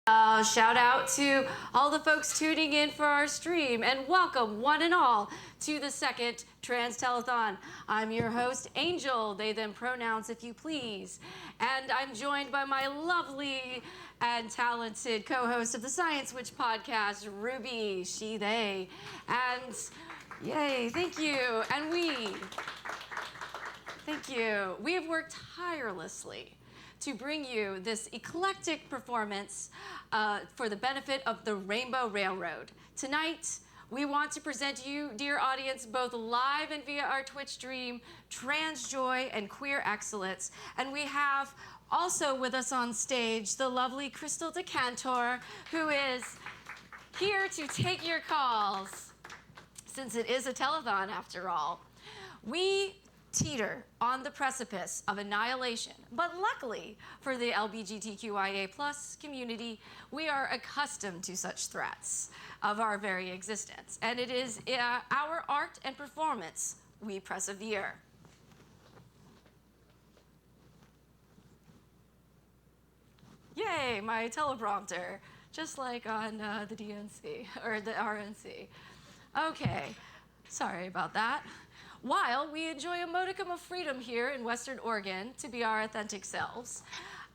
Shout out to all the folks tuning in for our stream, and welcome one and all to the second Trans Telethon. I'm your host, Angel, they them pronouns if you please, and I'm joined by my lovely and talented co-host of the Science Witch podcast, Ruby, she, they, and yay, thank you, and thank you. We have worked tirelessly to bring you this eclectic performance for the benefit of the Rainbow Railroad. Tonight, we want to present to you, dear audience, both live and via our Twitch stream, trans joy and queer excellence. And we have also with us on stage the lovely Kristal DeCantor, who is here to take your calls, since it is a telethon after all. We teeter on the precipice of annihilation, but luckily for the LGBTQIA+ community, we are accustomed to such threats of our very existence, and it is our art and performance we persevere. Yay, my teleprompter, just like on the DNC, or the RNC. Okay, sorry about that. While we enjoy a modicum of freedom here in Western Oregon to be our authentic selves,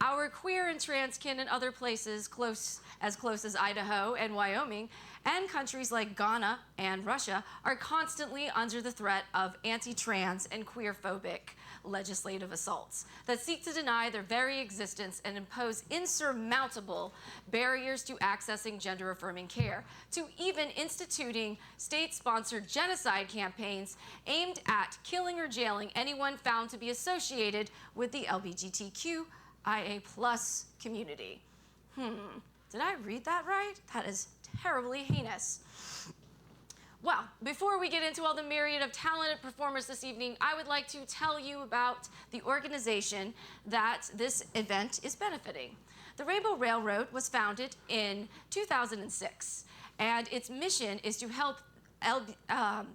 our queer and trans kin in other places close as Idaho and Wyoming, and countries like Ghana and Russia are constantly under the threat of anti-trans and queer-phobic legislative assaults that seek to deny their very existence and impose insurmountable barriers to accessing gender-affirming care, to even instituting state-sponsored genocide campaigns aimed at killing or jailing anyone found to be associated with the LGBTQIA+ community. Did I read that right? That is terribly heinous. Well, before we get into all the myriad of talented performers this evening, I would like to tell you about the organization that this event is benefiting. The Rainbow Railroad was founded in 2006, and its mission is to help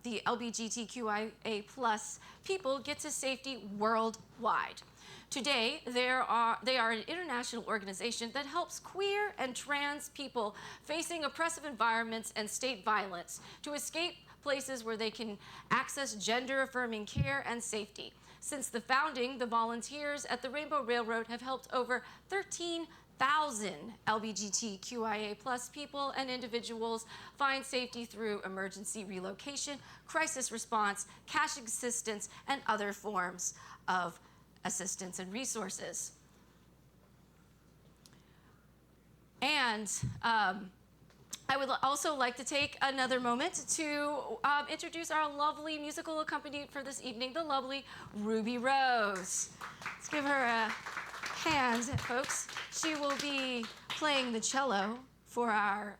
the LGBTQIA+ people get to safety worldwide. Today, they are an international organization that helps queer and trans people facing oppressive environments and state violence to escape places where they can access gender-affirming care and safety. Since the founding, the volunteers at the Rainbow Railroad have helped over 13,000 LGBTQIA+ people and individuals find safety through emergency relocation, crisis response, cash assistance, and other forms of assistance and resources. And I would also like to take another moment to introduce our lovely musical accompaniment for this evening, the lovely Ruby Rose. Let's give her a hand, folks. She will be playing the cello for our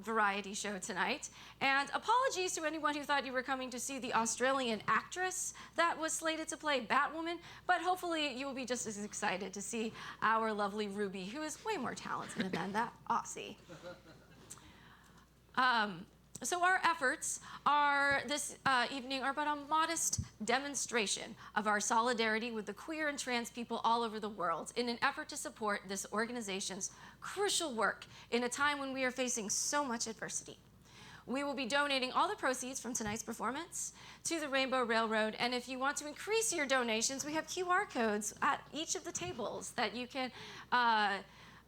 variety show tonight. And apologies to anyone who thought you were coming to see the Australian actress that was slated to play Batwoman, but hopefully you will be just as excited to see our lovely Ruby, who is way more talented than that Aussie. So our efforts this evening are but a modest demonstration of our solidarity with the queer and trans people all over the world in an effort to support this organization's crucial work in a time when we are facing so much adversity. We will be donating all the proceeds from tonight's performance to the Rainbow Railroad, and if you want to increase your donations, we have QR codes at each of the tables that you can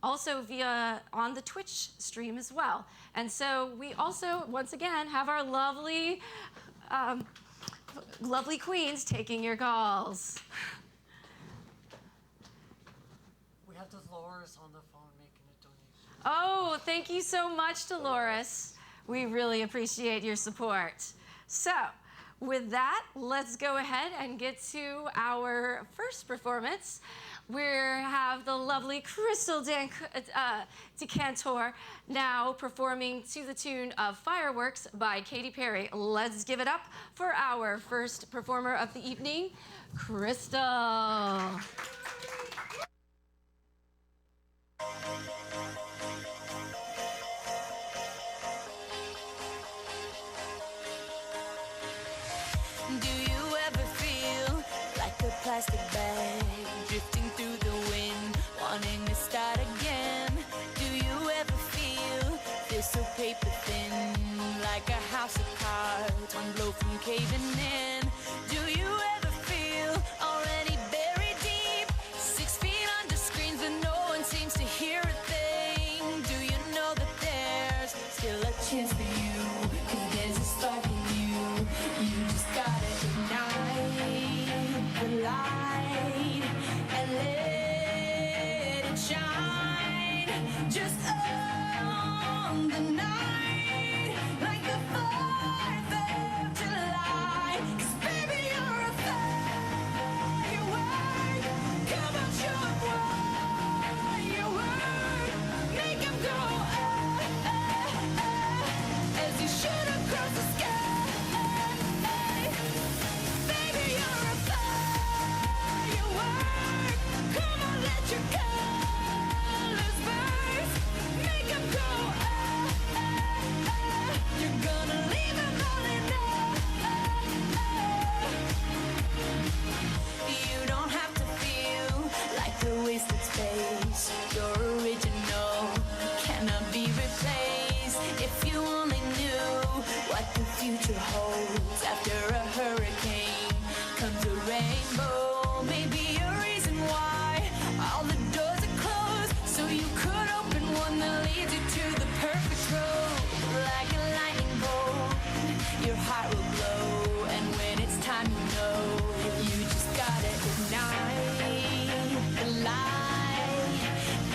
also via on the Twitch stream as well. And so we also, once again, have our lovely queens taking your calls. We have Dolores on the phone making a donation. Oh, thank you so much, Dolores. We really appreciate your support. So, with that, let's go ahead and get to our first performance. We have the lovely Kristal DeCantor now performing to the tune of Fireworks by Katy Perry. Let's give it up for our first performer of the evening, Kristal. Do you ever feel like a plastic bag drifting through the wind, wanting to start again? Do you We're so paper thin, like a house of cards, one blow from caving in. Do you ever feel already buried deep, 6 feet under screens, but no one seems to hear a thing? Do you know that there's still a chance for you? 'Cause there's a spark in you. You just gotta ignite the light and let it shine. Just on the night, like the 4th of July. 'Cause baby, you're a firework. Come on, show 'em what you work. Make 'em go as you shoot across the sky. Baby, you're a firework. Come on, let your colors burst. Make 'em go You're gonna leave 'em all in You don't have to feel like a wasted space. You're original, cannot be replaced. If you only knew what the future holds. After a hurricane comes a rainbow. Maybe a reason why all the doors are closed, so you could open one that leads you to the perfect road. Like a lightning bolt, your heart will glow, and when it's time, you know you just gotta ignite the light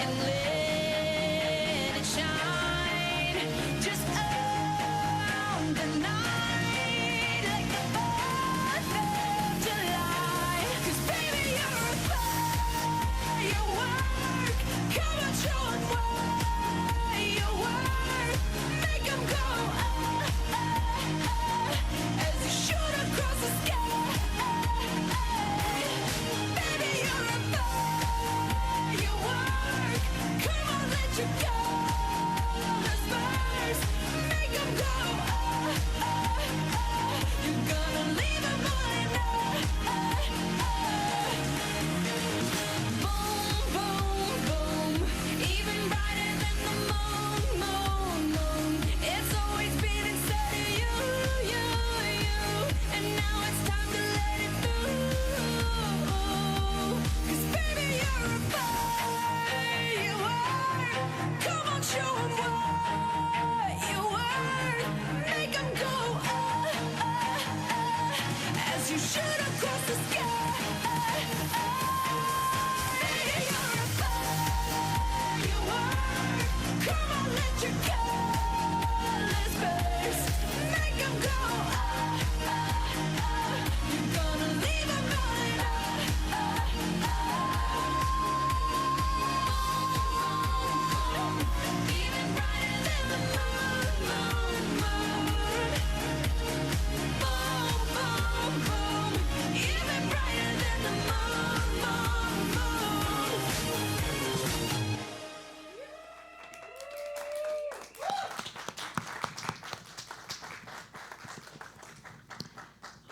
and let it shine. Just on the night, like the 4th of July. 'Cause baby, you're a firework. Come on, show 'em what you work. Make 'em go as you shoot across the sky. Baby, you're a firework. Come on, let your colors burst. Make 'em go You're gonna leave 'em all in Boom, boom, boom. Even brighter than the moon, moon. It's always been inside of you, you. And now it's time to let it through. 'Cause baby, you're a firework. Come on, show 'em what you work. Make 'em go as you shoot across the sky. Baby, you're a firework. Come on, let your colors burst. Make 'em go You're gonna leave 'em all in Even brighter than the moon, moon. Boom, boom, boom. Even brighter than the moon, moon.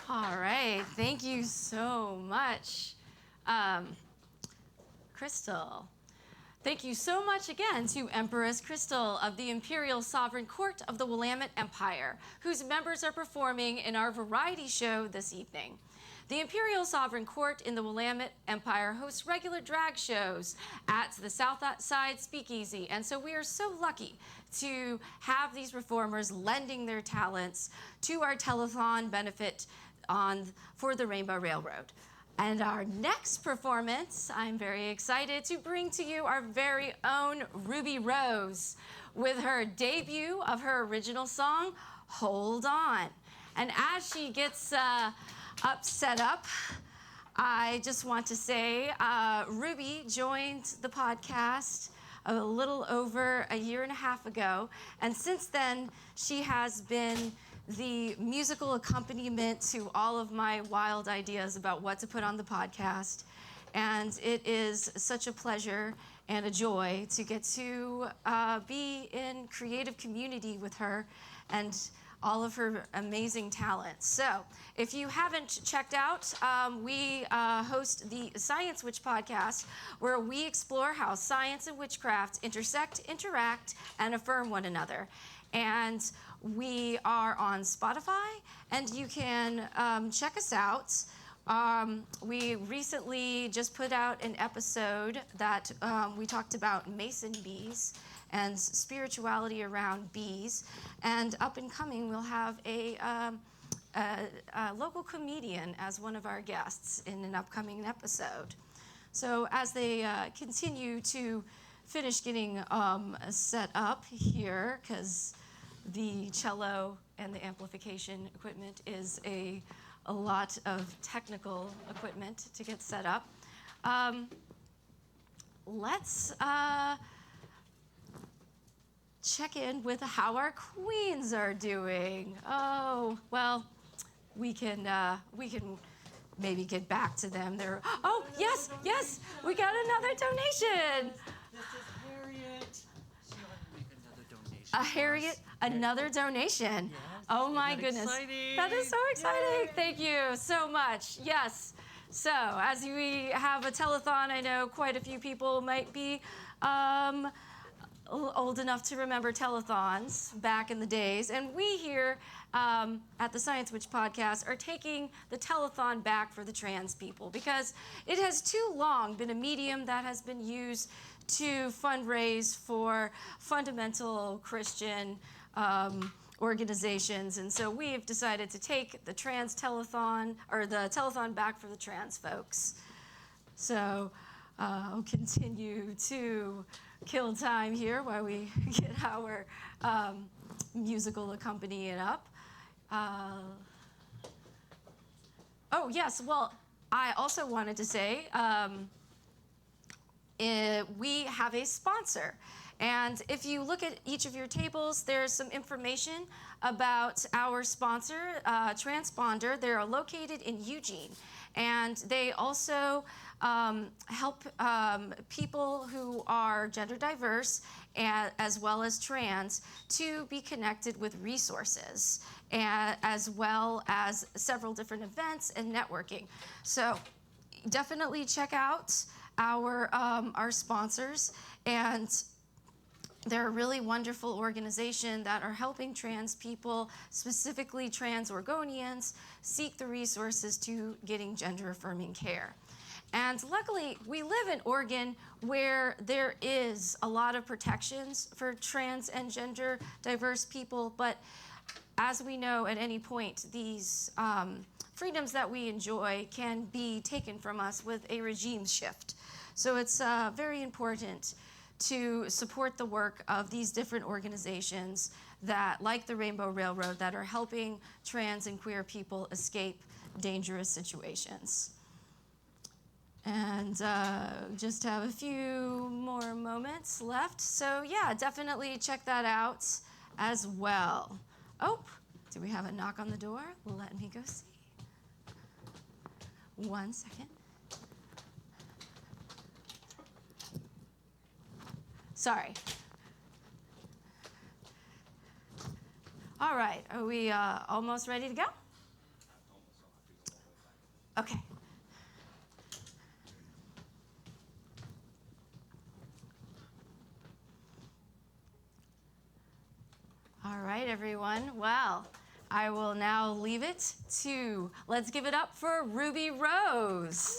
All right, thank you so much, Kristal. Thank you so much again to Empress Kristal of the Imperial Sovereign Court of the Willamette Empire, whose members are performing in our variety show this evening. The Imperial Sovereign Court in the Willamette Empire hosts regular drag shows at the Southside Speakeasy, and so we are so lucky to have these performers lending their talents to our telethon benefit for the Rainbow Railroad. And our next performance, I'm very excited to bring to you our very own Ruby Rose with her debut of her original song, Hold On. And as she gets set up, I just want to say Ruby joined the podcast a little over a year and a half ago. And since then, she has been the musical accompaniment to all of my wild ideas about what to put on the podcast. And it is such a pleasure and a joy to get to be in creative community with her and all of her amazing talents. So if you haven't checked out, we host the Science Witch podcast, where we explore how science and witchcraft intersect, interact, and affirm one another. And we are on Spotify, and you can check us out. We recently just put out an episode that we talked about mason bees and spirituality around bees. And up and coming, we'll have a local comedian as one of our guests in an upcoming episode. So as they continue to finish getting set up here, because the cello and the amplification equipment is a lot of technical equipment to get set up. Let's check in with how our queens are doing. Oh, well, we can maybe get back to them. Oh, yes, we got another donation. This is Harriet. She wanted to make another donation. Harriet, another donation. Yes. Oh my Isn't that goodness. exciting? That is so exciting. Yay. Thank you so much. Yes. So as we have a telethon, I know quite a few people might be old enough to remember telethons back in the days. And we here at the Science Witch podcast are taking the telethon back for the trans people, because it has too long been a medium that has been used to fundraise for fundamental Christian organizations. And so we have decided to take the Trans Telethon, or the telethon, back for the trans folks. So I'll continue to kill time here while we get our musical accompaniment up. Oh, yes, well, I also wanted to say we have a sponsor. And if you look at each of your tables, there's some information about our sponsor, Transponder. They're located in Eugene. And they also help people who are gender diverse as well as trans to be connected with resources, as well as several different events and networking. So definitely check out our sponsors, and they're a really wonderful organization that are helping trans people, specifically trans Oregonians, seek the resources to getting gender-affirming care. And luckily, we live in Oregon, where there is a lot of protections for trans and gender diverse people, but as we know, at any point, these freedoms that we enjoy can be taken from us with a regime shift. So it's very important to support the work of these different organizations that, like the Rainbow Railroad, that are helping trans and queer people escape dangerous situations. And just have a few more moments left. So yeah, definitely check that out as well. Oh, do we have a knock on the door? Let me go see. 1 second. Sorry. All right, are we almost ready to go? Okay. All right, everyone. Well, I will now leave it to, let's give it up for Ruby Rose.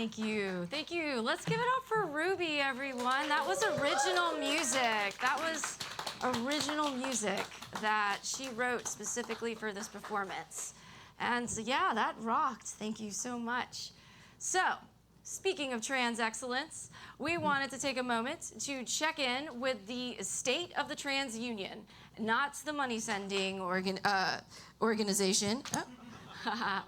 Thank you. Thank you. Let's give it up for Ruby, everyone. That was original music. That was original music that she wrote specifically for this performance. And yeah, that rocked. Thank you so much. So, speaking of trans excellence, we wanted to take a moment to check in with the state of the trans union, not the money-sending organization. Oh.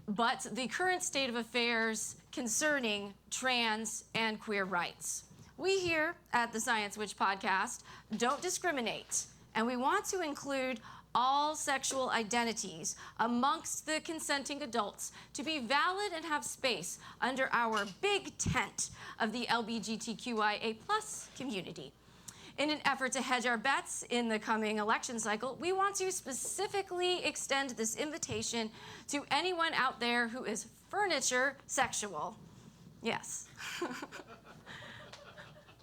But the current state of affairs concerning trans and queer rights. We here at the Science Witch podcast don't discriminate, and we want to include all sexual identities amongst the consenting adults to be valid and have space under our big tent of the LGBTQIA+ community. In an effort to hedge our bets in the coming election cycle, we want to specifically extend this invitation to anyone out there who is furniture sexual. Yes.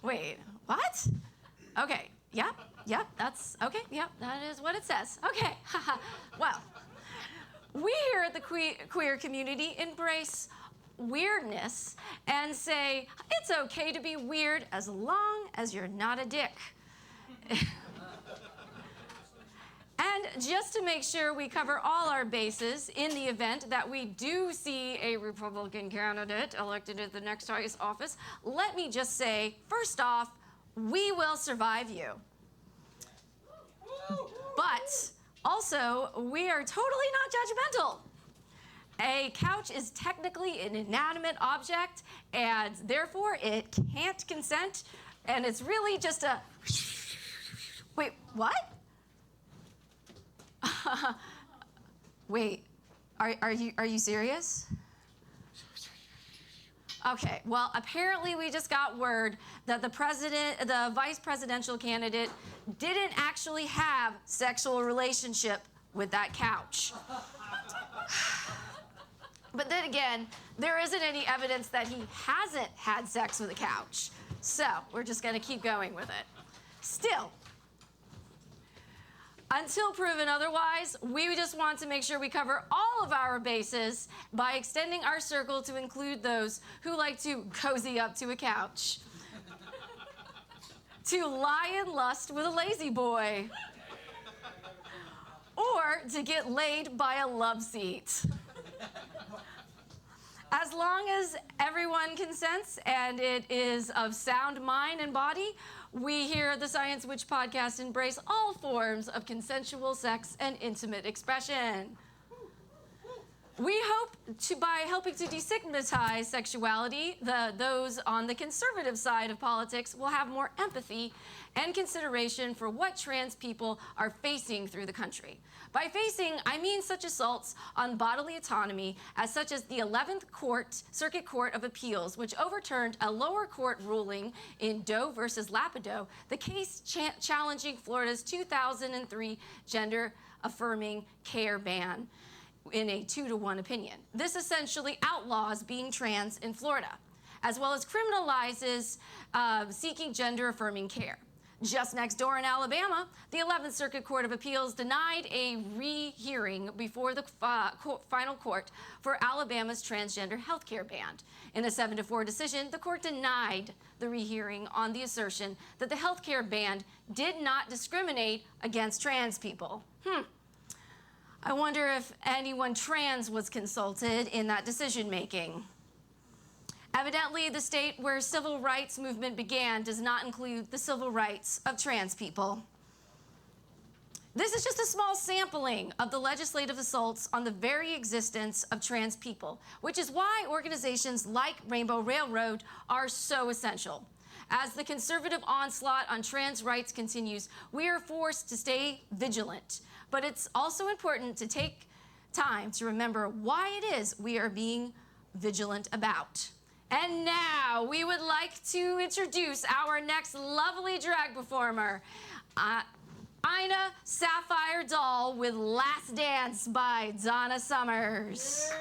Wait, what? Okay, yep, that's, okay, yep, that is what it says. Okay, well, we here at the queer community embrace weirdness and say it's okay to be weird as long as you're not a dick. And just to make sure we cover all our bases in the event that we do see a Republican candidate elected at the next highest office, let me just say, first off, we will survive you. But also, we are totally not judgmental. A couch is technically an inanimate object, and therefore it can't consent, and it's really just a... Wait, what? Wait, are you serious? Okay, well, apparently we just got word that the vice presidential candidate didn't actually have sexual relationship with that couch. But then again, there isn't any evidence that he hasn't had sex with a couch. So we're just gonna keep going with it. Still, until proven otherwise, we just want to make sure we cover all of our bases by extending our circle to include those who like to cozy up to a couch, to lie in lust with a lazy boy, or to get laid by a love seat. As long as everyone consents and it is of sound mind and body, we here at the Science Witch podcast embrace all forms of consensual sex and intimate expression. We hope by helping to destigmatize sexuality, those on the conservative side of politics will have more empathy and consideration for what trans people are facing through the country. By facing, I mean such assaults on bodily autonomy as such as the 11th Circuit Court of Appeals, which overturned a lower court ruling in Doe versus Lapido, the case challenging Florida's 2003 gender-affirming care ban in a 2-to-1 opinion. This essentially outlaws being trans in Florida, as well as criminalizes seeking gender-affirming care. Just next door in Alabama, the 11th Circuit Court of Appeals denied a rehearing before the final court for Alabama's transgender health care ban. In a 7-to-4 decision, the court denied the rehearing on the assertion that the health care ban did not discriminate against trans people. I wonder if anyone trans was consulted in that decision-making. Evidently, the state where civil rights movement began does not include the civil rights of trans people. This is just a small sampling of the legislative assaults on the very existence of trans people, which is why organizations like Rainbow Railroad are so essential. As the conservative onslaught on trans rights continues, we are forced to stay vigilant. But it's also important to take time to remember why it is we are being vigilant about. And now we would like to introduce our next lovely drag performer, Ina Sapphire Doll with Last Dance by Donna Summers.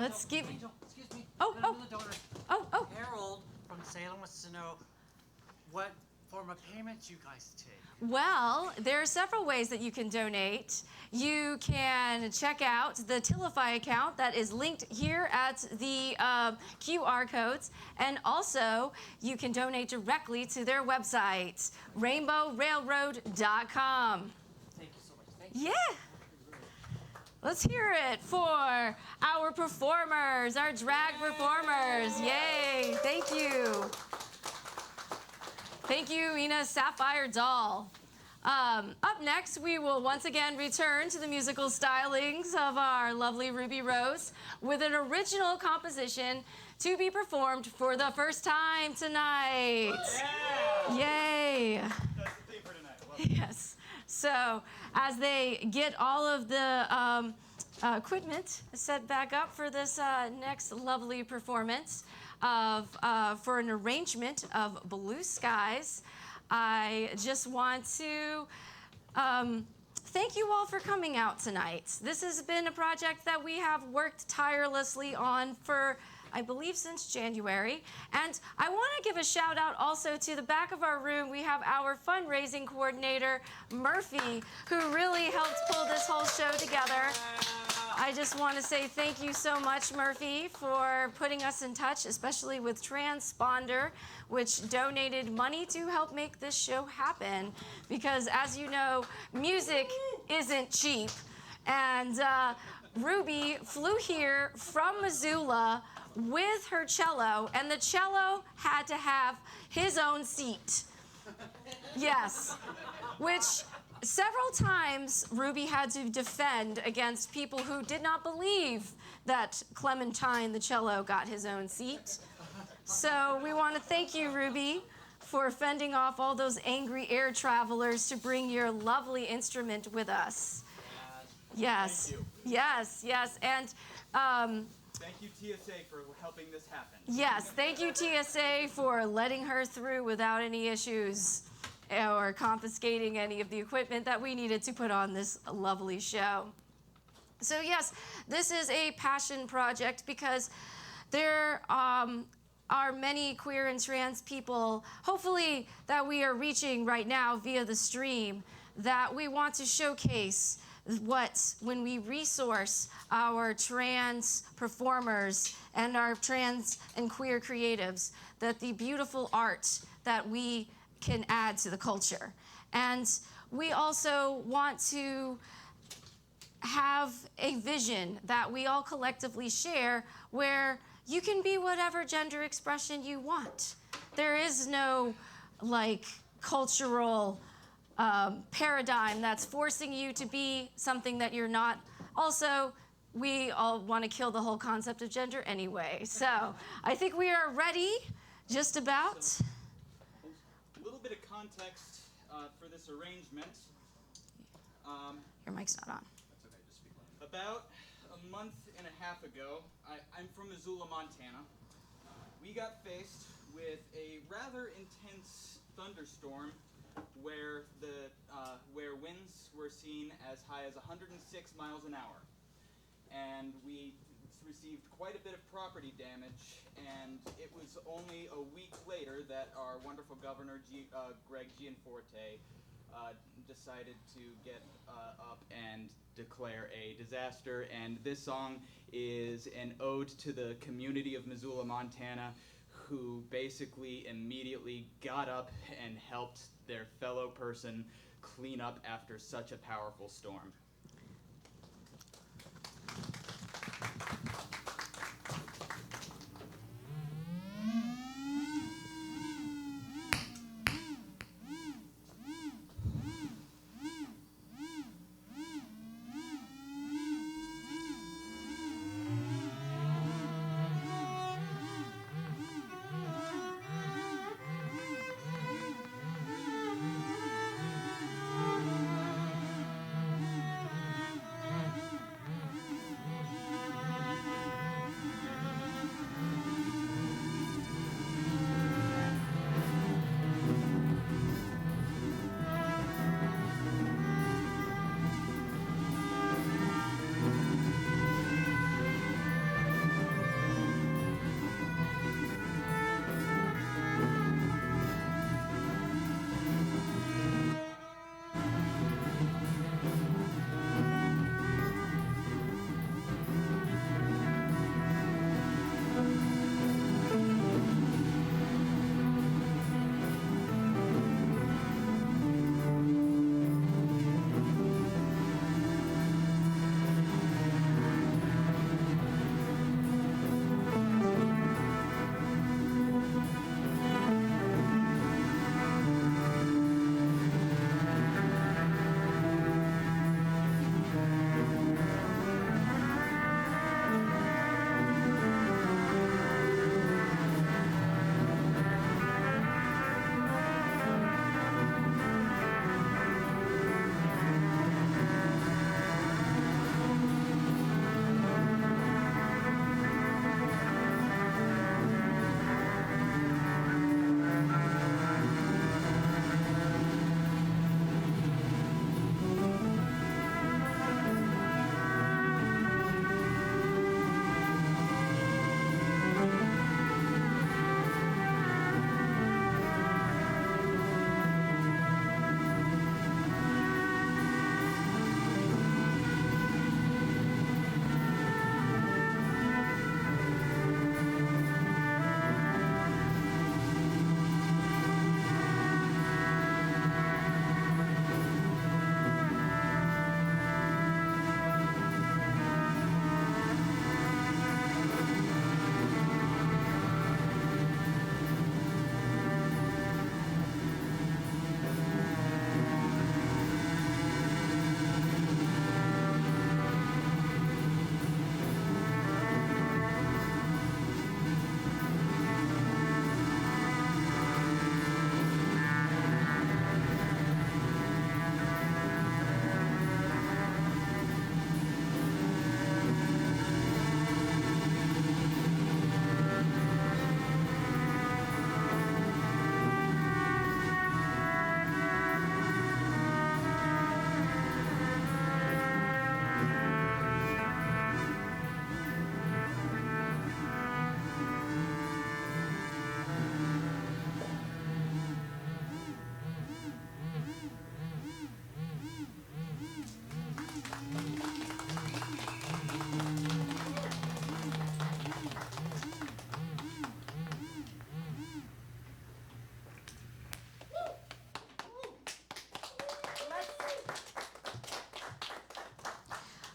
Let's keep. Angel, excuse me. Oh, Got oh. another donor. Oh. Harold from Salem wants to know what form of payment you guys take. Well, there are several ways that you can donate. You can check out the Telefy account that is linked here at the QR codes. And also, you can donate directly to their website, rainbowrailroad.com. Thank you so much. Thank you. Yeah. Let's hear it for our performers, our drag performers. Yay. Thank you. Thank you, Ina Sapphire Doll. Up next, we will once again return to the musical stylings of our lovely Ruby Rose with an original composition to be performed for the first time tonight. Yeah! Yay! That's the theme for tonight. Love it. Yes. So as they get all of the equipment set back up for this next lovely performance for an arrangement of Blue Skies, I just want to thank you all for coming out tonight. This has been a project that we have worked tirelessly on for, I believe, since January. And I want to give a shout out also to the back of our room. We have our fundraising coordinator, Murphy, who really helped pull this whole show together. I just want to say thank you so much, Murphy, for putting us in touch, especially with Transponder, which donated money to help make this show happen. Because as you know, music isn't cheap. And Ruby flew here from Missoula with her cello, and the cello had to have his own seat. Yes, which several times Ruby had to defend against people who did not believe that Clementine, the cello, got his own seat. So we want to thank you, Ruby, for fending off all those angry air travelers to bring your lovely instrument with us. Yes. Thank you. Yes, yes. And Thank you, TSA, for helping this happen. yes, thank you, TSA, for letting her through without any issues or confiscating any of the equipment that we needed to put on this lovely show. So yes, this is a passion project because there are many queer and trans people, hopefully, that we are reaching right now via the stream, that we want to showcase when we resource our trans performers and our trans and queer creatives, that the beautiful art that we can add to the culture. And we also want to have a vision that we all collectively share where you can be whatever gender expression you want. There is no cultural paradigm that's forcing you to be something that you're not. Also, we all want to kill the whole concept of gender anyway. So I think we are ready, just about. A little bit of context for this arrangement. Your mic's not on. That's okay, just speak loud. About a month and a half ago, I'm from Missoula, Montana. We got faced with a rather intense thunderstorm where winds were seen as high as 106 miles an hour. And we received quite a bit of property damage, and it was only a week later that our wonderful governor, Greg Gianforte, decided to get up and declare a disaster. And this song is an ode to the community of Missoula, Montana, who basically immediately got up and helped their fellow person clean up after such a powerful storm.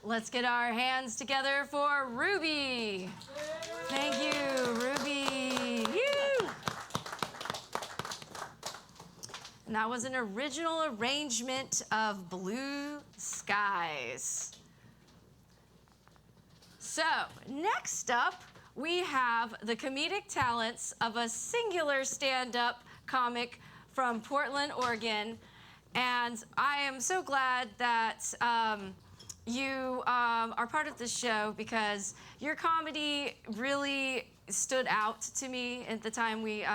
let's get our hands together for Ruby. Thank you, Ruby. Woo! And that was an original arrangement of Blue Skies. So, next up, we have the comedic talents of a singular stand-up comic from Portland, Oregon. And I am so glad that you are part of this show because your comedy really stood out to me at the time we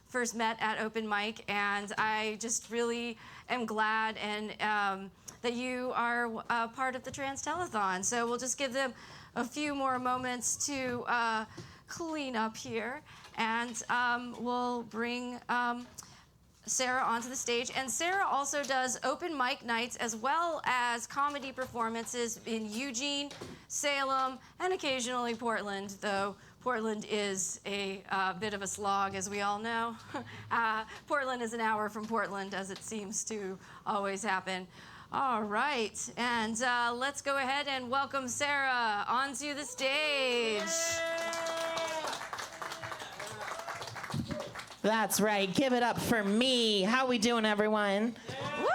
first met at open mic. And I just really am glad that you are part of the Trans Telethon. So we'll just give them a few more moments to clean up here, and we'll bring Sara onto the stage. And Sara also does open mic nights as well as comedy performances in Eugene, Salem, and occasionally Portland, though Portland is a bit of a slog, as we all know. Portland is an hour from Portland, as it seems to always happen. All right, and let's go ahead and welcome Sara onto the stage. That's right. Give it up for me. How we doing, everyone? Woo!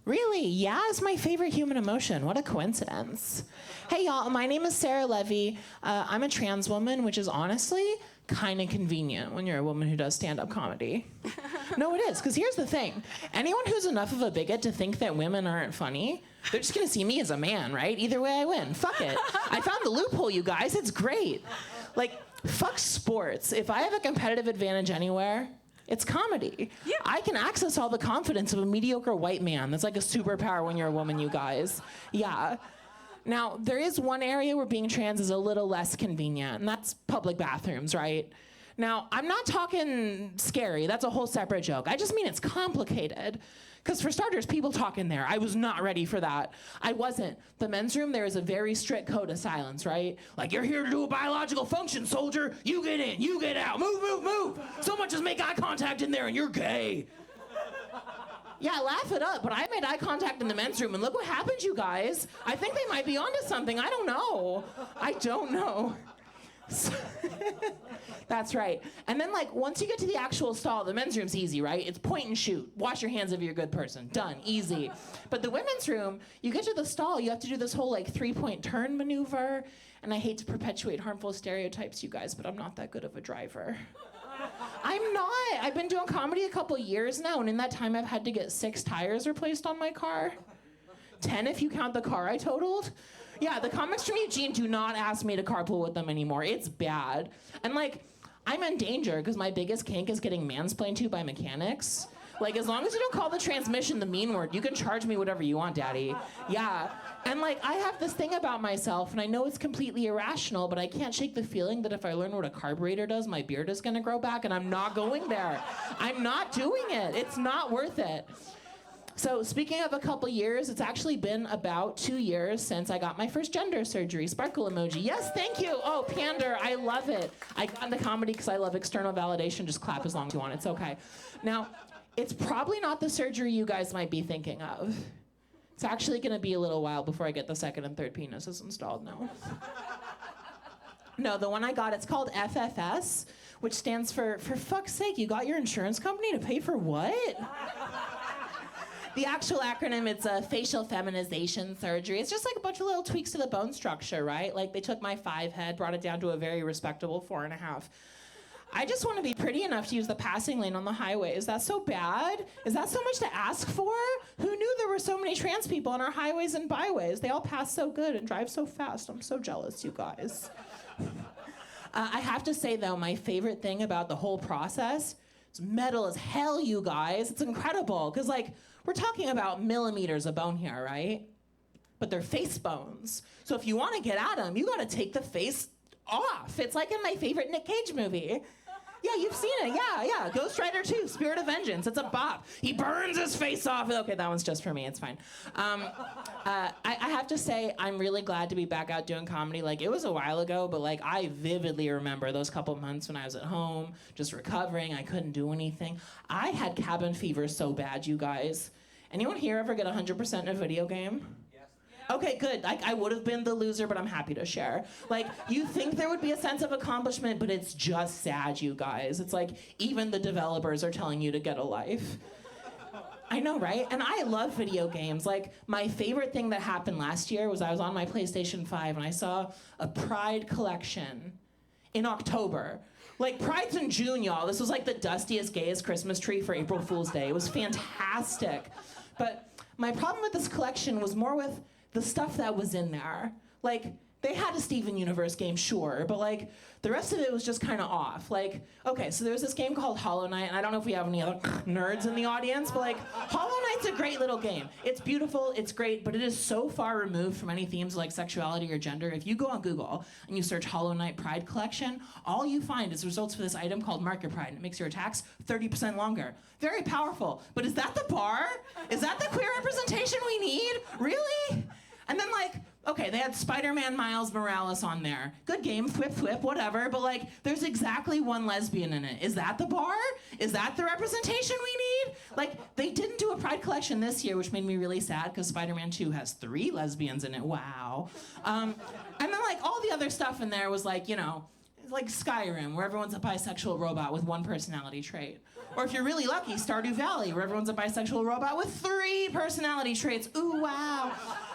Really? Yeah, it's my favorite human emotion. What a coincidence. Hey, y'all. My name is Sara Levy. I'm a trans woman, which is honestly kind of convenient when you're a woman who does stand-up comedy. No, it is, because here's the thing. Anyone who's enough of a bigot to think that women aren't funny, they're just going to see me as a man, right? Either way, I win. Fuck it. I found the loophole, you guys. It's great. Like, fuck sports. If I have a competitive advantage anywhere, it's comedy. Yeah. I can access all the confidence of a mediocre white man. That's like a superpower when you're a woman, you guys. Yeah. Now, there is one area where being trans is a little less convenient, and that's public bathrooms, right? Now, I'm not talking scary. That's a whole separate joke. I just mean it's complicated. Because for starters, people talk in there. I was not ready for that. I wasn't. The men's room, there is a very strict code of silence, right? Like, you're here to do a biological function, soldier. You get in, you get out. Move, move, move. Someone just make eye contact in there and you're gay. Yeah, laugh it up, but I made eye contact in the men's room, and look what happened, you guys. I think they might be onto something. I don't know. I don't know. That's right. And then, like, once you get to the actual stall, the men's room's easy, right? It's point and shoot. Wash your hands if you're a good person. Done. Easy. But the women's room, you get to the stall, you have to do this whole, like, 3-point turn maneuver. And I hate to perpetuate harmful stereotypes, you guys, but I'm not that good of a driver. I'm not. I've been doing comedy a couple years now, and in that time I've had to get 6 tires replaced on my car. 10 if you count the car I totaled. Yeah, the comics from Eugene do not ask me to carpool with them anymore. It's bad. And like, I'm in danger because my biggest kink is getting mansplained to by mechanics. Like, as long as you don't call the transmission the mean word, you can charge me whatever you want, daddy. Yeah. And like, I have this thing about myself, and I know it's completely irrational, but I can't shake the feeling that if I learn what a carburetor does, my beard is gonna grow back, and I'm not going there. I'm not doing it. It's not worth it. So speaking of a couple years, it's actually been about 2 years since I got my first gender surgery. Sparkle emoji. Yes, thank you. Oh, pander. I love it. I got into comedy because I love external validation. Just clap as long as you want. It's okay. Now, it's probably not the surgery you guys might be thinking of. It's actually going to be a little while before I get the second and third penises installed, no. No, the one I got, it's called FFS, which stands for fuck's sake, you got your insurance company to pay for what? The actual acronym, it's a facial feminization surgery. It's just like a bunch of little tweaks to the bone structure, right? Like, they took my 5 head, brought it down to a very respectable 4.5. I just want to be pretty enough to use the passing lane on the highway. Is that so bad? Is that so much to ask for? Who knew there were so many trans people on our highways and byways? They all pass so good and drive so fast. I'm so jealous, you guys. I have to say, though, my favorite thing about the whole process is metal as hell, you guys. It's incredible, because, like, we're talking about millimeters of bone here, right? But they're face bones. So if you want to get at them, you got to take the face off. It's like in my favorite Nick Cage movie. Yeah, you've seen it. Yeah. Ghost Rider 2, Spirit of Vengeance. It's a bop. He burns his face off. Okay, that one's just for me. It's fine. I have to say, I'm really glad to be back out doing comedy. Like, it was a while ago, but like, I vividly remember those couple months when I was at home, just recovering. I couldn't do anything. I had cabin fever so bad, you guys. Anyone here ever get 100% in a video game? Yes. Okay, good. Like, I would have been the loser, but I'm happy to share. Like, you think there would be a sense of accomplishment, but it's just sad, you guys. It's like, even the developers are telling you to get a life. I know, right? And I love video games. Like, my favorite thing that happened last year was I was on my PlayStation 5 and I saw a Pride collection in October. Like, Pride's in June, y'all. This was like the dustiest, gayest Christmas tree for April Fool's Day. It was fantastic. But my problem with this collection was more with the stuff that was in there. Like, they had a Steven Universe game, sure, but like, the rest of it was just kind of off. Like, okay, so there's this game called Hollow Knight, and I don't know if we have any other nerds in the audience, but like, Hollow Knight's a great little game. It's beautiful, it's great, but it is so far removed from any themes like sexuality or gender. If you go on Google and you search Hollow Knight Pride Collection, all you find is results for this item called Market Pride, and it makes your attacks 30% longer. Very powerful, but is that the bar? Is that the queer representation we need? Really? And then like, okay, they had Spider-Man Miles Morales on there. Good game, thwip thwip, whatever, but like, there's exactly one lesbian in it. Is that the bar? Is that the representation we need? Like, they didn't do a Pride collection this year, which made me really sad, because Spider-Man 2 has 3 lesbians in it, wow. And then like, all the other stuff in there was like, you know, like Skyrim, where everyone's a bisexual robot with 1 personality trait. Or if you're really lucky, Stardew Valley, where everyone's a bisexual robot with 3 personality traits. Ooh, wow.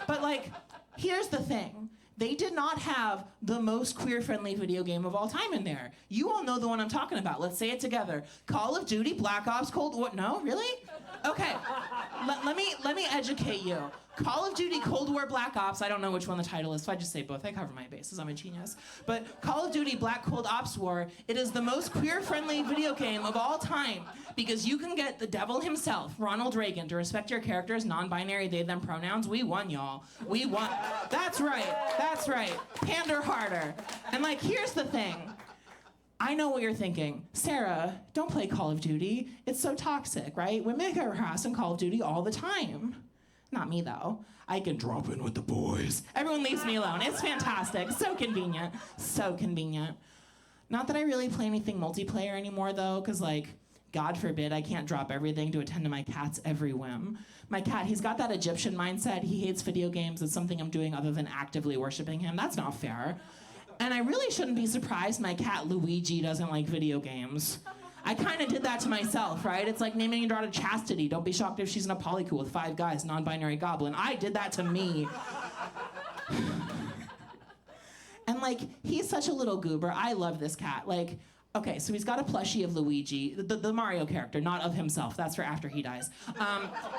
But like, here's the thing. They did not have the most queer-friendly video game of all time in there. You all know the one I'm talking about. Let's say it together. Call of Duty, Black Ops, Cold War. No, really? Okay. Let me educate you. Call of Duty, Cold War, Black Ops. I don't know which one the title is, so I just say both. I cover my bases. I'm a genius. But Call of Duty, Black Cold Ops War, it is the most queer-friendly video game of all time because you can get the devil himself, Ronald Reagan, to respect your character's non-binary they-them pronouns. We won, y'all. We won. That's right. That's right. Pander harder. And like, here's the thing. I know what you're thinking. Sarah, don't play Call of Duty. It's so toxic, right? Women get harassed in Call of Duty all the time. Not me, though. I can drop in with the boys. Everyone leaves me alone. It's fantastic. So convenient. So convenient. Not that I really play anything multiplayer anymore, though, because, like, God forbid I can't drop everything to attend to my cat's every whim. My cat, he's got that Egyptian mindset. He hates video games. It's something I'm doing other than actively worshiping him. That's not fair. And I really shouldn't be surprised my cat Luigi doesn't like video games. I kind of did that to myself, right? It's like naming your daughter Chastity. Don't be shocked if she's in a polycule with 5 guys, non-binary goblin. I did that to me. And like, he's such a little goober. I love this cat. Like, okay, so he's got a plushie of Luigi, the Mario character, not of himself. That's for after he dies.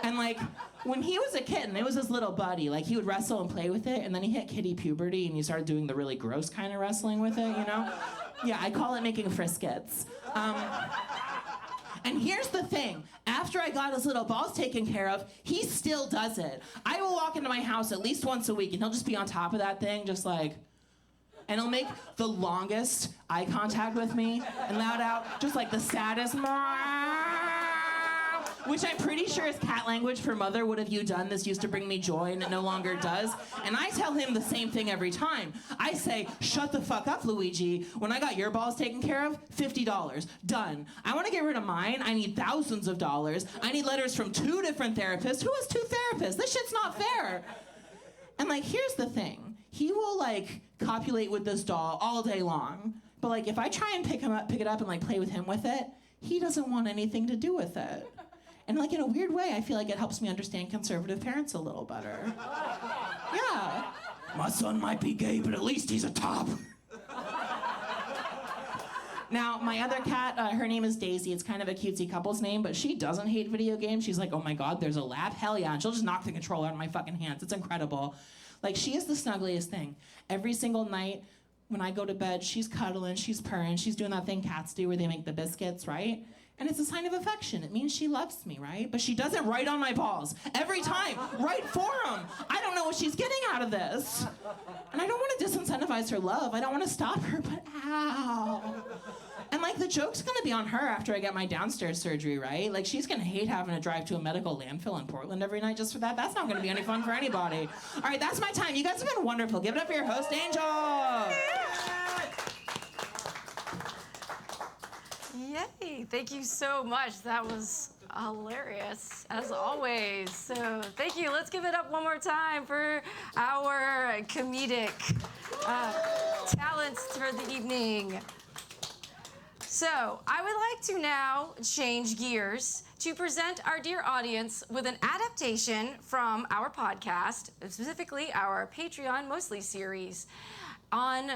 And like, when he was a kitten, it was his little buddy. Like, he would wrestle and play with it, and then he hit kitty puberty, and he started doing the really gross kind of wrestling with it, you know? Yeah, I call it making friskets. And here's the thing. After I got his little balls taken care of, he still does it. I will walk into my house at least once a week, and he'll just be on top of that thing, just like... And he'll make the longest eye contact with me and loud out, just like the saddest which I'm pretty sure is cat language for mother. What have you done? This used to bring me joy and it no longer does. And I tell him the same thing every time. I say, shut the fuck up, Luigi. When I got your balls taken care of, $50. Done. I want to get rid of mine. I need thousands of dollars. I need letters from 2 different therapists. Who has 2 therapists? This shit's not fair. And like, here's the thing. He will like copulate with this doll all day long. But like, if I try and pick it up and like play with him with it, he doesn't want anything to do with it. And like, in a weird way, I feel like it helps me understand conservative parents a little better. Yeah. My son might be gay, but at least he's a top. Now, my other cat, her name is Daisy. It's kind of a cutesy couple's name, but she doesn't hate video games. She's like, oh my God, there's a lab? Hell yeah. And she'll just knock the controller out of my fucking hands. It's incredible. Like, she is the snuggliest thing. Every single night when I go to bed, she's cuddling, she's purring, she's doing that thing cats do where they make the biscuits, right? And it's a sign of affection. It means she loves me, right? But she does it right on my balls. Every time. Right for them. I don't know what she's getting out of this. And I don't want to disincentivize her love. I don't want to stop her, but ow. And like, the joke's gonna be on her after I get my downstairs surgery, right? Like, she's gonna hate having to drive to a medical landfill in Portland every night just for that. That's not gonna be any fun for anybody. All right, that's my time. You guys have been wonderful. Give it up for your host, Anjel. Yay! Thank you so much. That was Hilarious, as always. So thank you. Let's give it up one more time for our comedic talents for the evening. So I would like to now change gears to present our dear audience with an adaptation from our podcast, specifically our Patreon Mostly series, on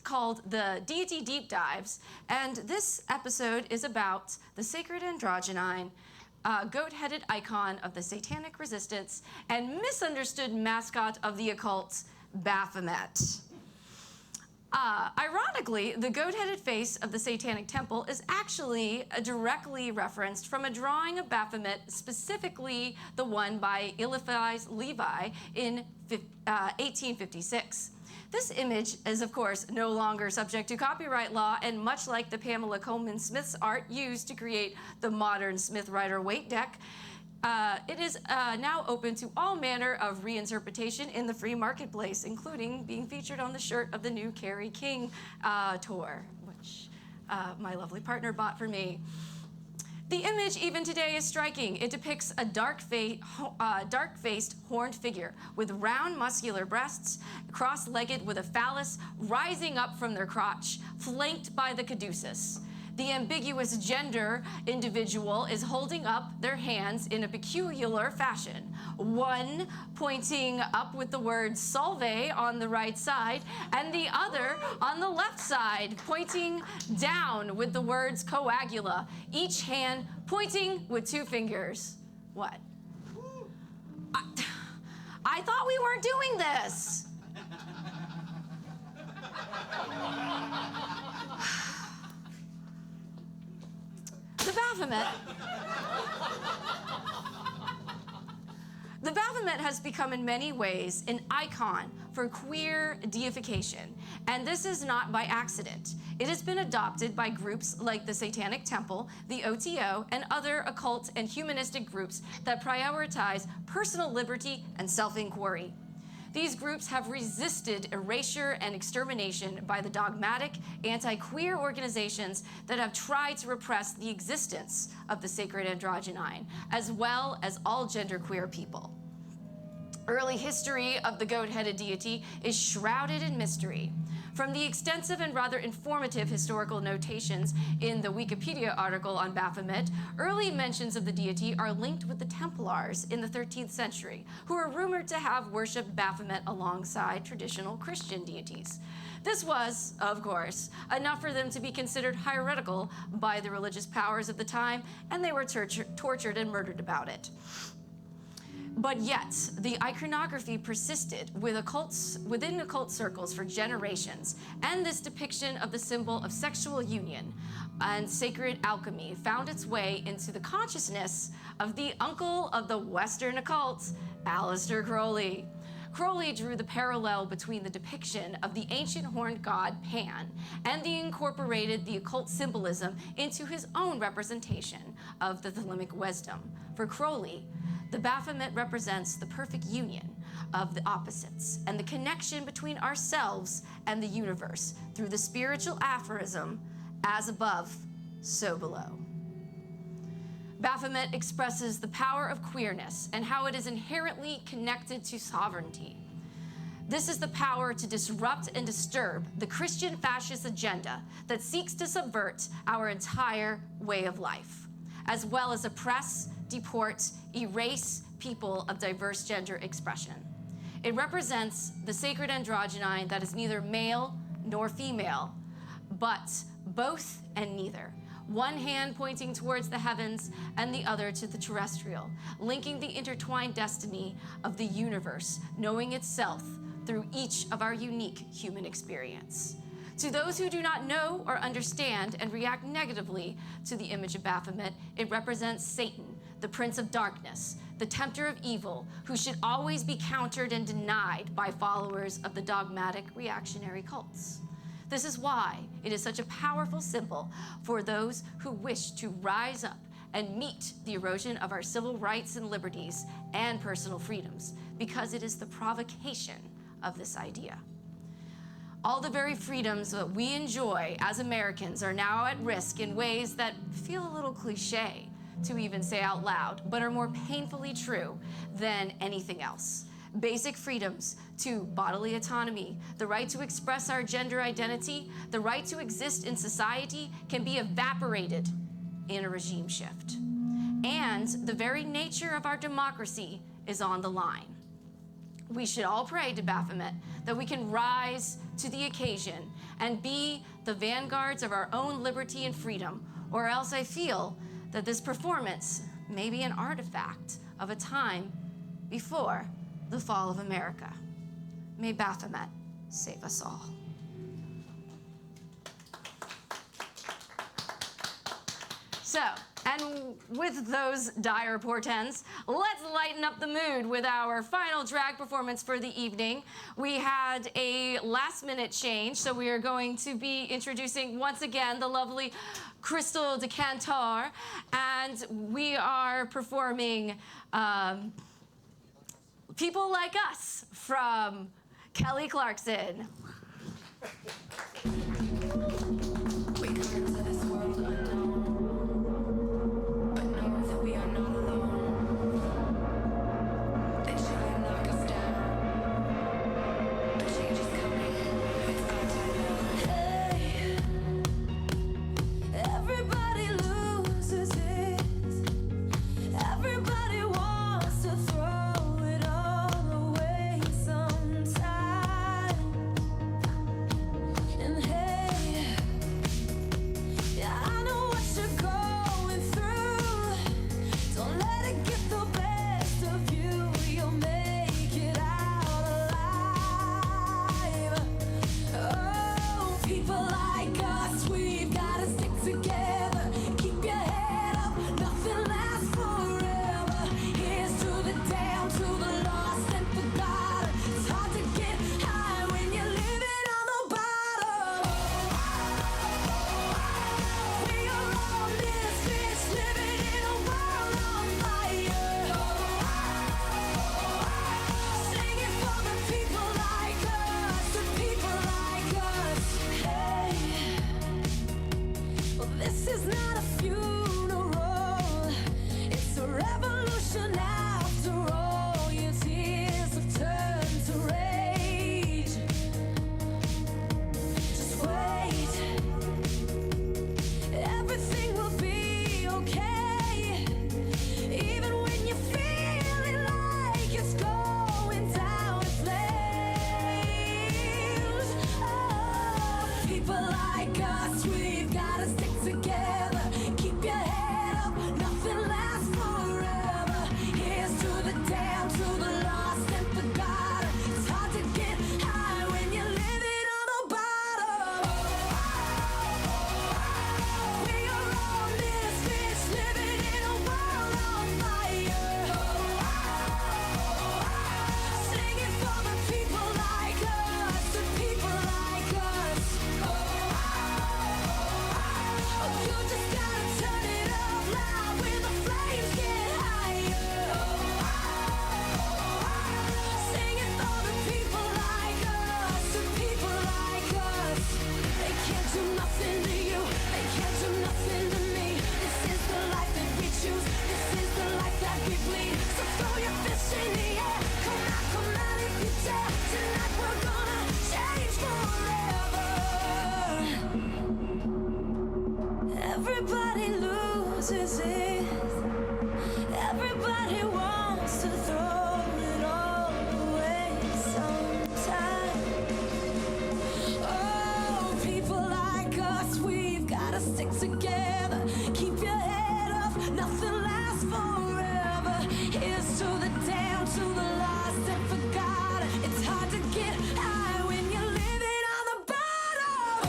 called the Deity Deep Dives. And this episode is about the sacred androgynine, goat-headed icon of the satanic resistance and misunderstood mascot of the occult, Baphomet. Ironically, the goat-headed face of the Satanic Temple is actually directly referenced from a drawing of Baphomet, specifically the one by Eliphaz Levi in 1856. This image is, of course, no longer subject to copyright law, and much like the Pamela Coleman Smith's art used to create the modern Smith Rider weight deck, it is now open to all manner of reinterpretation in the free marketplace, including being featured on the shirt of the new Carrie King tour, which my lovely partner bought for me. The image, even today, is striking. It depicts a dark-faced, horned figure with round, muscular breasts, cross-legged with a phallus rising up from their crotch, flanked by the caduceus. The ambiguous gender individual is holding up their hands in a peculiar fashion, one pointing up with the word Salve on the right side, and the other on the left side, pointing down with the words Coagula, each hand pointing with two fingers. What? I thought we weren't doing this. The Baphomet has become in many ways an icon for queer deification, and this is not by accident. It has been adopted by groups like the Satanic Temple, the OTO, and other occult and humanistic groups that prioritize personal liberty and self-inquiry. These groups have resisted erasure and extermination by the dogmatic, anti-queer organizations that have tried to repress the existence of the sacred androgynine, as well as all genderqueer people. Early history of the goat-headed deity is shrouded in mystery. From the extensive and rather informative historical notations in the Wikipedia article on Baphomet, early mentions of the deity are linked with the Templars in the 13th century, who are rumored to have worshipped Baphomet alongside traditional Christian deities. This was, of course, enough for them to be considered heretical by the religious powers of the time, and they were tortured and murdered about it. But yet, the iconography persisted within occult circles for generations, and this depiction of the symbol of sexual union and sacred alchemy found its way into the consciousness of the uncle of the Western occult, Aleister Crowley. Crowley drew the parallel between the depiction of the ancient horned god Pan and incorporated the occult symbolism into his own representation of the Thelemic wisdom. For Crowley, the Baphomet represents the perfect union of the opposites and the connection between ourselves and the universe through the spiritual aphorism, as above, so below. Baphomet expresses the power of queerness and how it is inherently connected to sovereignty. This is the power to disrupt and disturb the Christian fascist agenda that seeks to subvert our entire way of life, as well as oppress, deport, erase people of diverse gender expression. It represents the sacred androgynine that is neither male nor female, but both and neither. One hand pointing towards the heavens and the other to the terrestrial, linking the intertwined destiny of the universe, knowing itself through each of our unique human experience. To those who do not know or understand and react negatively to the image of Baphomet, it represents Satan, the prince of darkness, the tempter of evil, who should always be countered and denied by followers of the dogmatic reactionary cults. This is why it is such a powerful symbol for those who wish to rise up and meet the erosion of our civil rights and liberties and personal freedoms, because it is the provocation of this idea. All the very freedoms that we enjoy as Americans are now at risk in ways that feel a little cliche, to even say out loud, but are more painfully true than anything else. Basic freedoms to bodily autonomy, the right to express our gender identity, the right to exist in society can be evaporated in a regime shift. And the very nature of our democracy is on the line. We should all pray to Baphomet that we can rise to the occasion and be the vanguards of our own liberty and freedom, or else I feel that this performance may be an artifact of a time before the fall of America. May Baphomet save us all. So, and with those dire portents, let's lighten up the mood with our final drag performance for the evening. We had a last-minute change, so we are going to be introducing once again the lovely Kristal de Cantor, and we are performing People Like Us from Kelly Clarkson. We come into this world unknown, but know that we are not alone. They try and knock us down, but change is coming. It's our time now. Hey, everybody loses it. Everybody wants to throw it all away sometime. And hey, yeah, I know what you're going through. Don't let it get the best of you. You'll make it out alive. Oh, people like us, we've gotta stick together. Keep your head up, nothing lasts forever. Here's to the down, to the lost and forgotten. It's hard to get high when you're living on the bottom. We are all misfits living in a world on fire. Singing for the people like us, the people like us. Hey, well, this is not a funeral, it's a revolution after all. Your tears have turned to rage. Just wait, everything will be okay. Even when you're feeling like it's going down in flames. Oh, people like us, we've gotta stick together. Keep your head up, nothing lasts forever. Here's to the down, to the lost and forgotten. It's hard to get high when you're living on the bottom. We are all misfits living in a world on fire. Singing for the people like us, the people like us. Oh, you just gotta turn it up loud when the flames get higher. Singing for the people like us, the people like us. They can't do nothing to you, they can't do nothing to me. This is the life that we choose, this is the life that we bleed. So throw your fists in the air, come out if you dare. Tonight we're gonna change forever. Everybody loses it. Everybody wants to throw it all away sometime. Oh, people like us, we've gotta stick together. Keep your head up, nothing lasts forever. Here's to the down, to the lost and forgotten. It's hard to get high when you're living on the bottom.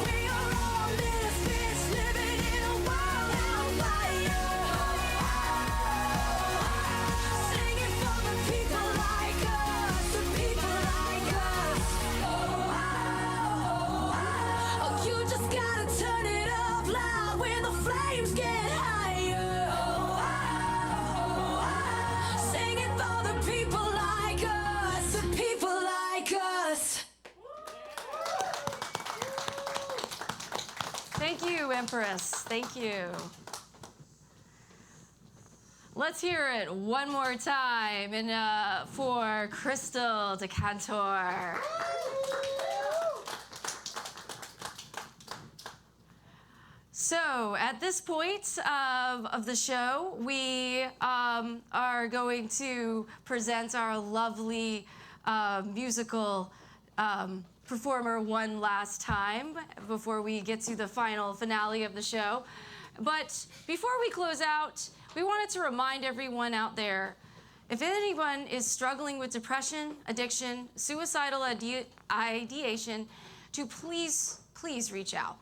We are all misfits living in a world on fire. Singing for the people like us, the people like us. Oh, you just you, Empress. Thank you. Let's hear it one more time for Kristal de Cantor. So at this point of the show, we are going to present our lovely musical performer one last time before we get to the final finale of the show. But before we close out, we wanted to remind everyone out there, if anyone is struggling with depression, addiction, suicidal ideation, to please reach out.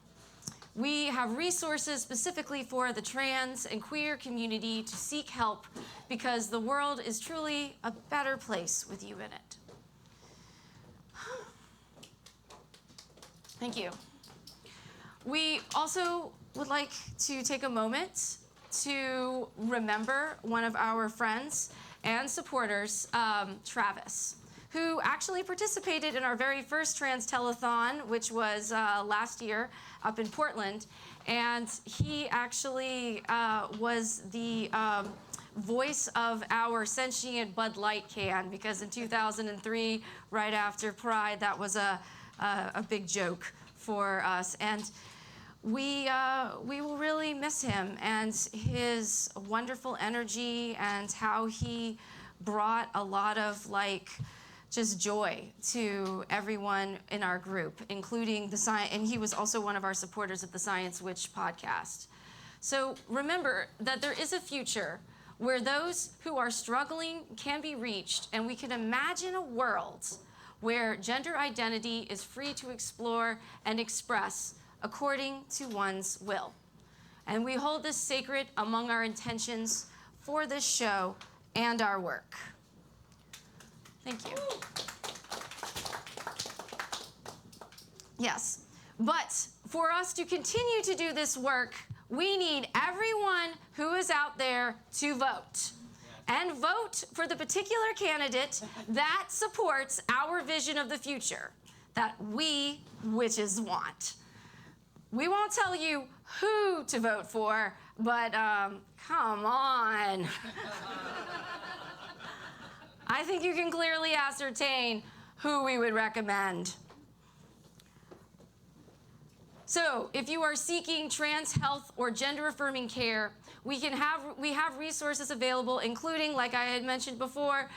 We have resources specifically for the trans and queer community to seek help because the world is truly a better place with you in it. Thank you. We also would like to take a moment to remember one of our friends and supporters, Travis, who actually participated in our very first Trans Telethon, which was last year up in Portland. And he actually was the voice of our sentient Bud Light can, because in 2003, right after Pride, that was a big joke for us. And we will really miss him and his wonderful energy and how he brought a lot of just joy to everyone in our group, including the science, and he was also one of our supporters of the Science Witch podcast. So remember that there is a future where those who are struggling can be reached, and we can imagine a world where gender identity is free to explore and express according to one's will. And we hold this sacred among our intentions for this show and our work. Thank you. Yes, but for us to continue to do this work, we need everyone who is out there to vote. And vote for the particular candidate that supports our vision of the future that we witches want. We won't tell you who to vote for, but come on. I think you can clearly ascertain who we would recommend. So, if you are seeking trans health or gender-affirming care, we have resources available, including, like I had mentioned before,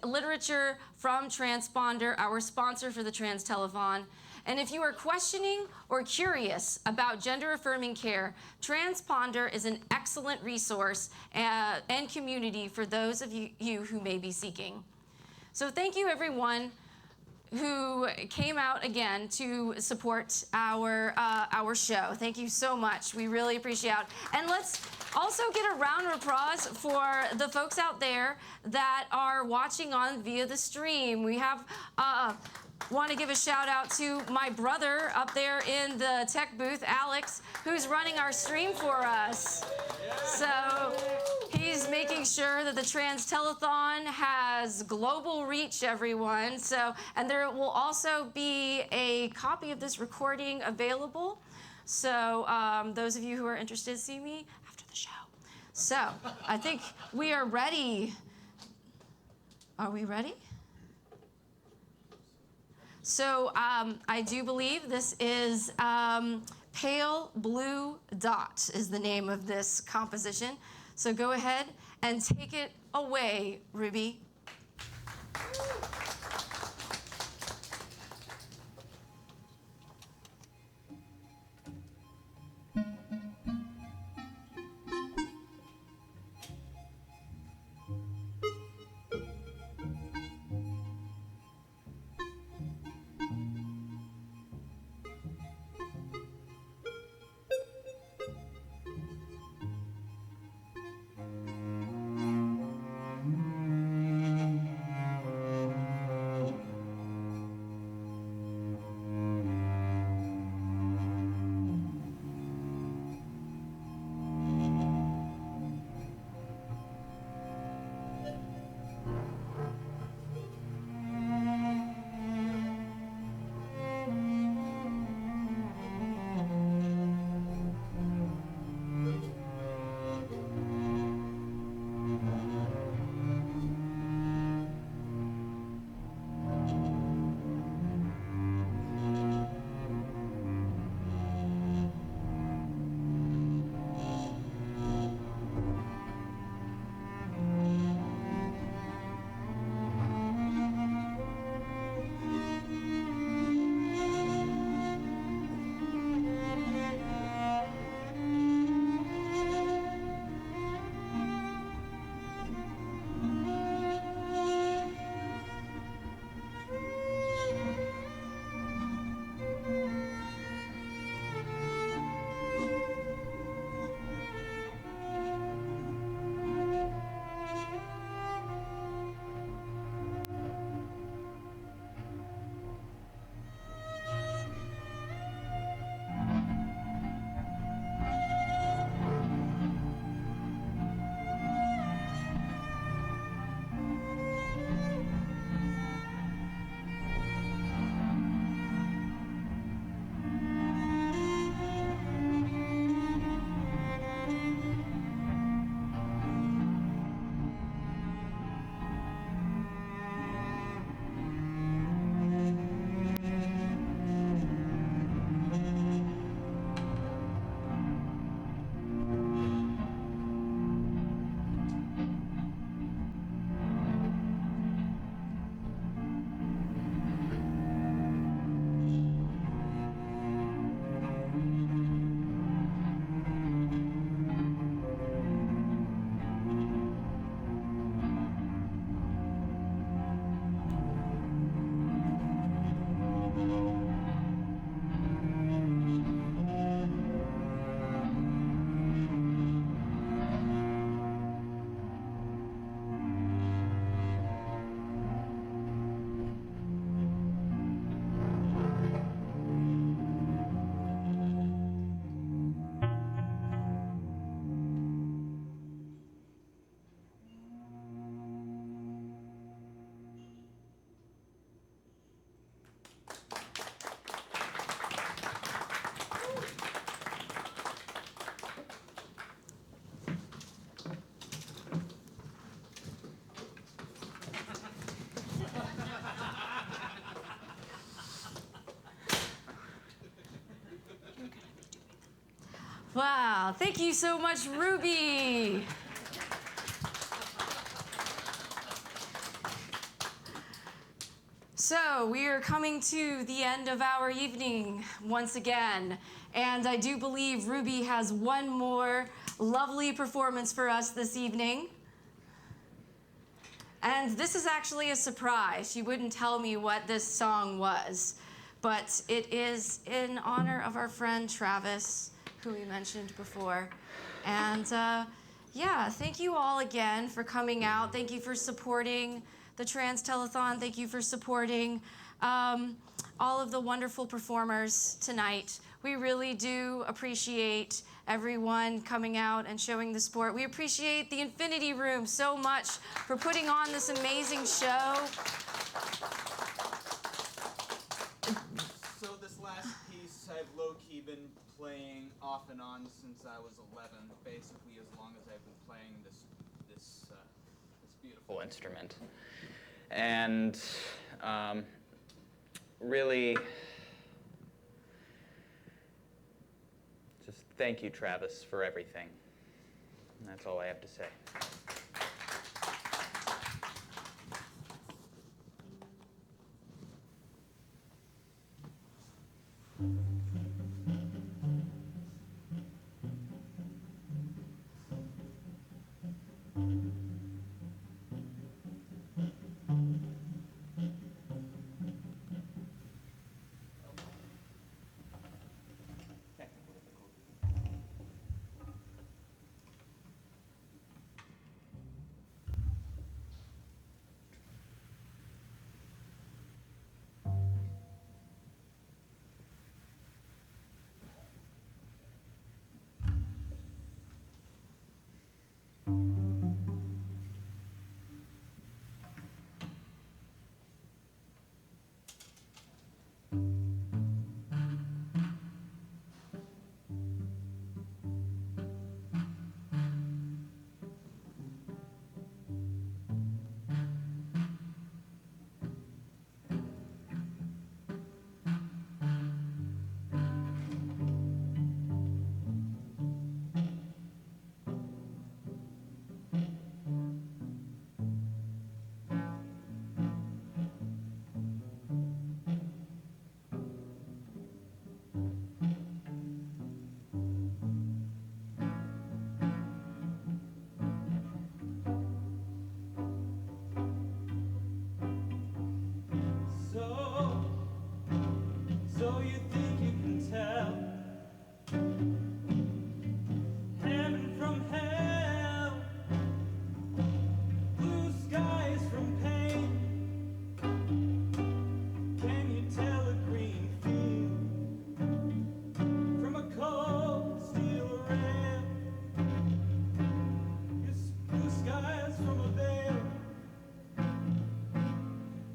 literature from Transponder, our sponsor for the Trans Telethon. And if you are questioning or curious about gender-affirming care, Transponder is an excellent resource and community for those of you who may be seeking. So thank you, everyone who came out again to support our show. Thank you so much. We really appreciate it. And let's also get a round of applause for the folks out there that are watching on via the stream. We have want to give a shout out to my brother up there in the tech booth, Alex, who's running our stream for us. So he's making sure that the Trans Telethon has global reach, everyone. So, and there will also be a copy of this recording available. So those of you who are interested, see me after the show. So I think we are ready. Are we ready? So I do believe this is Pale Blue Dot is the name of this composition. So go ahead and take it away, Ruby. Wow, thank you so much, Ruby. So we are coming to the end of our evening once again, and I do believe Ruby has one more lovely performance for us this evening. And this is actually a surprise. She wouldn't tell me what this song was, but it is in honor of our friend Travis, who we mentioned before. And yeah, thank you all again for coming out. Thank you for supporting the Trans Telethon. Thank you for supporting all of the wonderful performers tonight. We really do appreciate everyone coming out and showing the support. We appreciate the Infinity Room so much for putting on this amazing show. So this last piece I've low-key been playing off and on since I was 11, basically as long as I've been playing this beautiful instrument. And really, just thank you, Travis, for everything. And that's all I have to say. So you think you can tell heaven from hell, blue skies from pain? Can you tell a green field from a cold steel rail? Yes, blue skies from a veil.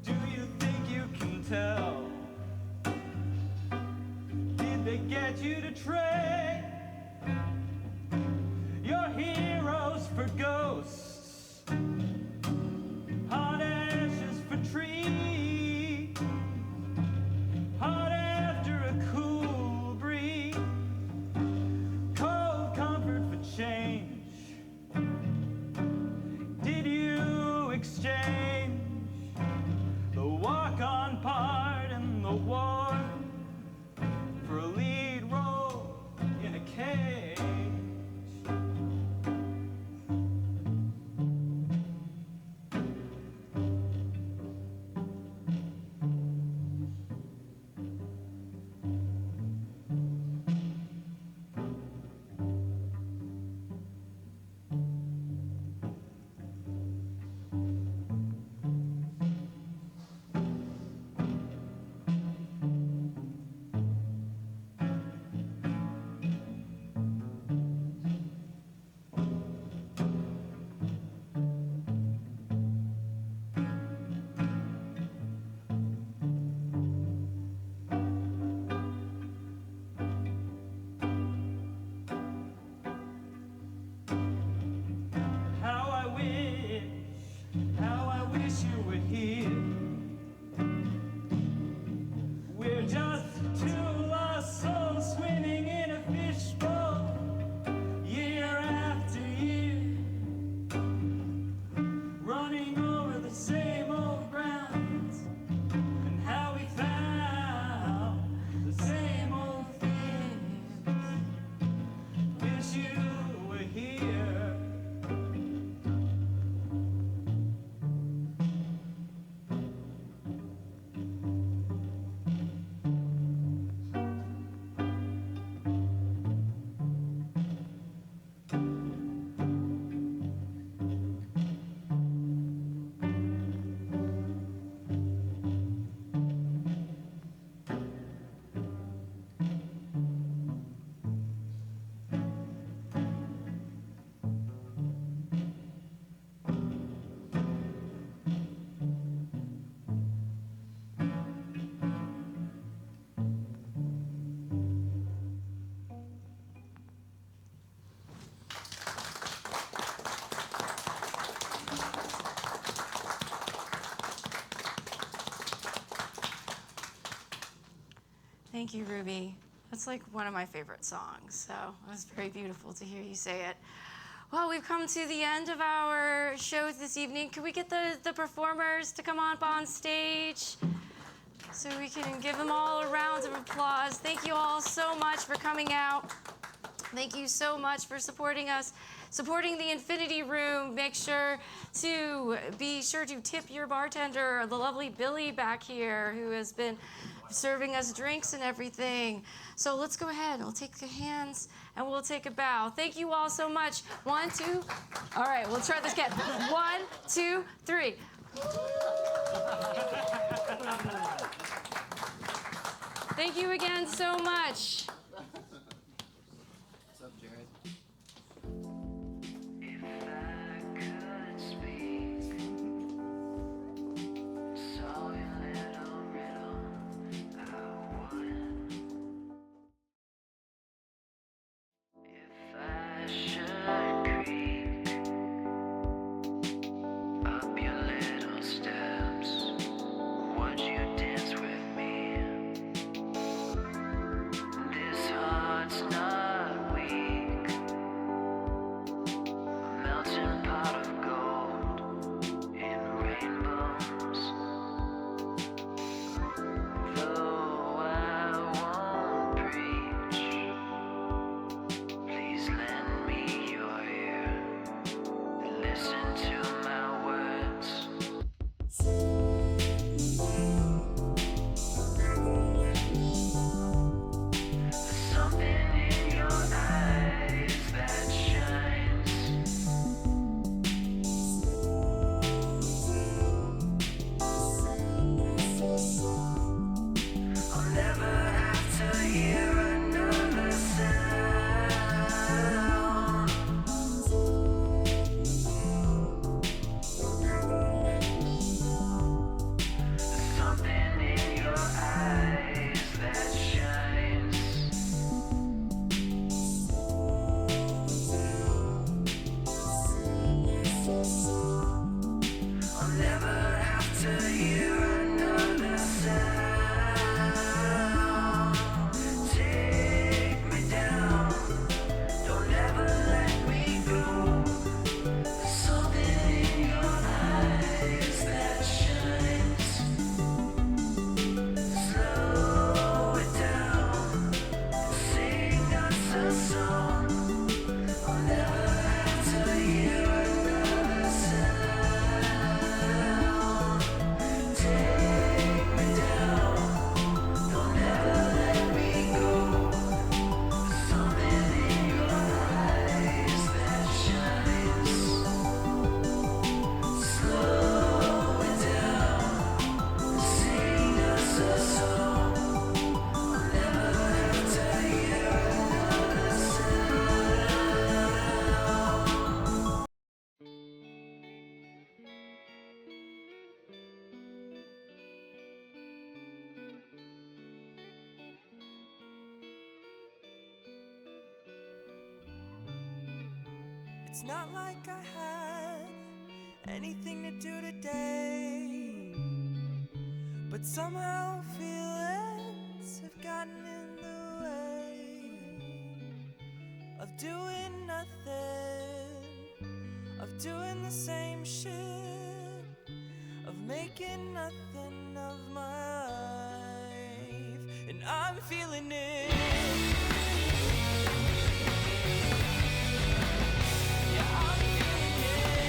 Do you think you can tell? They get you to trade your heroes for ghosts, hot ashes for trees, hot after a cool breeze, cold comfort for change. Did you exchange the walk-on part in the war for a lead role Thank you, Ruby. That's like one of my favorite songs, so it was very beautiful to hear you say it. Well, we've come to the end of our shows this evening. Could we get the performers to come up on stage so we can give them all a round of applause? Thank you all so much for coming out. Thank you so much for supporting us, supporting the Infinity Room. Make sure to tip your bartender, the lovely Billy back here, who has been serving us drinks and everything. So let's go ahead. We'll take the hands and we'll take a bow. Thank you all so much. 1, 2. All right, we'll try this again. 1, 2, 3. Thank you again so much. What's up, Jared? If I could speak, saw your little riddle, I would. If I should creep up your little steps, would you dance with me? This heart's not weak, a melting pot of gold in rainbows. Though I won't preach, please lend me your ear and listen to my words. Something in your eyes that shines. I'll never have to hear another sound. Something in your eyes that shines. I'll never have to hear another sound. Take me down, don't ever let me go. Something in your eyes that shines. Slow it down, sing us a song. I'll never have to hear another sound. Take me down, don't ever let me go. Something in your eyes that shines. Slow it down, sing us a song. I'll never have to hear another sound. It's not like I had anything to do today, but somehow feelings have gotten in the way of doing nothing, of doing the same shit, of making nothing of my life, and I'm feeling it. Yeah, I'm feeling it.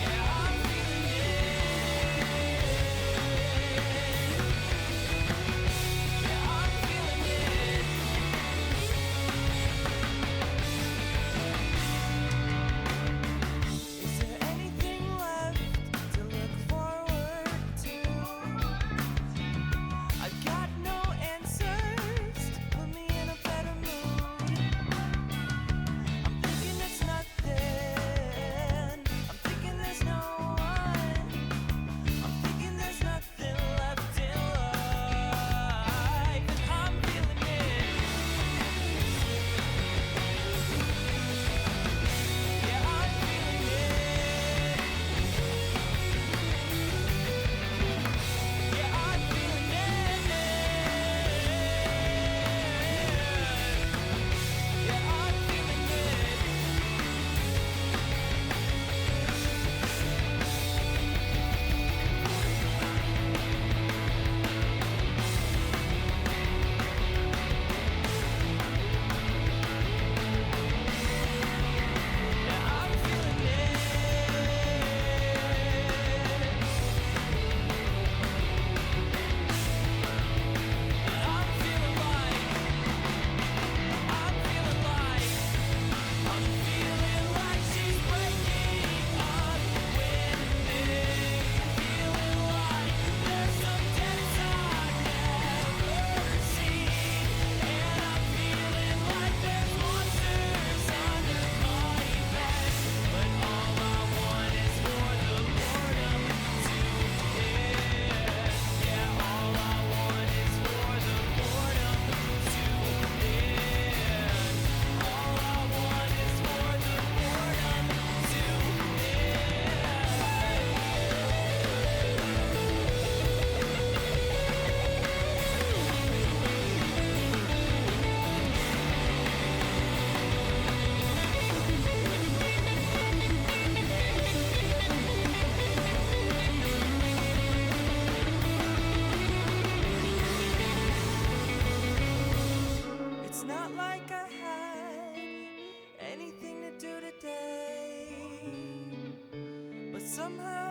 Yeah, I'm feeling it. Yeah, I'm feeling it. Is there anything left to look forward to? I've got no answers Somehow